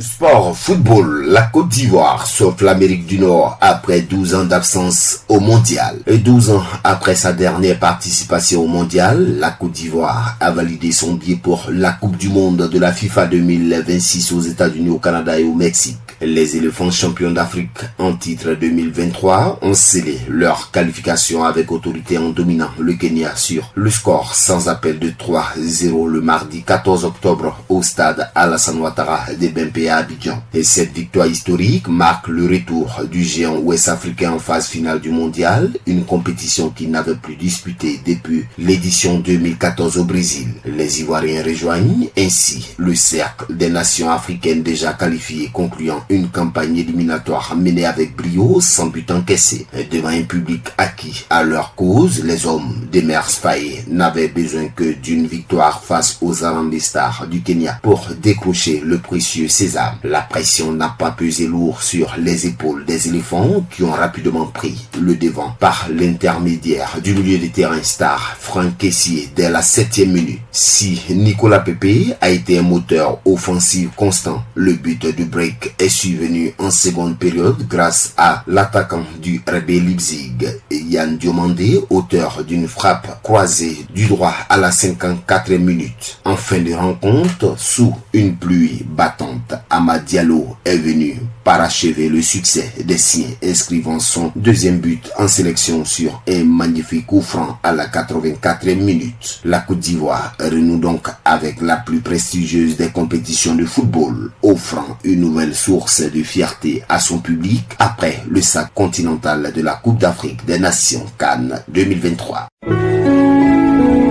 Sport, football, la Côte d'Ivoire sauf l'Amérique du Nord après 12 ans d'absence au mondial. Et 12 ans après sa dernière participation au mondial, la Côte d'Ivoire a validé son billet pour la Coupe du Monde de la FIFA 2026 aux États-Unis, au Canada et au Mexique. Les éléphants champions d'Afrique en titre 2023 ont scellé leur qualification avec autorité en dominant le Kenya sur le score sans appel de 3-0 le mardi 14 octobre au stade Alassane Ouattara de Bempé à Abidjan. Et cette victoire historique marque le retour du géant ouest-africain en phase finale du mondial, une compétition qu'il n'avait plus disputée depuis l'édition 2014 au Brésil. Les Ivoiriens rejoignent ainsi le cercle des nations africaines déjà qualifiées, concluant une campagne éliminatoire menée avec brio, sans but encaissé. Devant un public acquis à leur cause, les hommes des Mers Faye n'avaient besoin que d'une victoire face aux Harambee Stars du Kenya pour décrocher le précieux sésame. La pression n'a pas pesé lourd sur les épaules des éléphants qui ont rapidement pris le devant par l'intermédiaire du milieu de terrain star Franck Kessié dès la 7e minute. Si Nicolas Pepe a été un moteur offensif constant, le but du break est survenu en seconde période grâce à l'attaquant du RB Leipzig, Yann Diomandé, auteur d'une frappe croisée du droit à la 54e minute. En fin de rencontre, sous une pluie battante, Amad Diallo est venu parachever le succès des siens, inscrivant son deuxième but en sélection sur un magnifique coup franc à la 84e minute. La Côte d'Ivoire renoue donc avec la plus prestigieuse des compétitions de football, offrant une nouvelle source de fierté à son public après le sac continental de la Coupe d'Afrique des Nations Cannes 2023.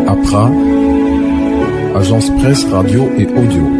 APRA, Agence Presse Radio et Audio.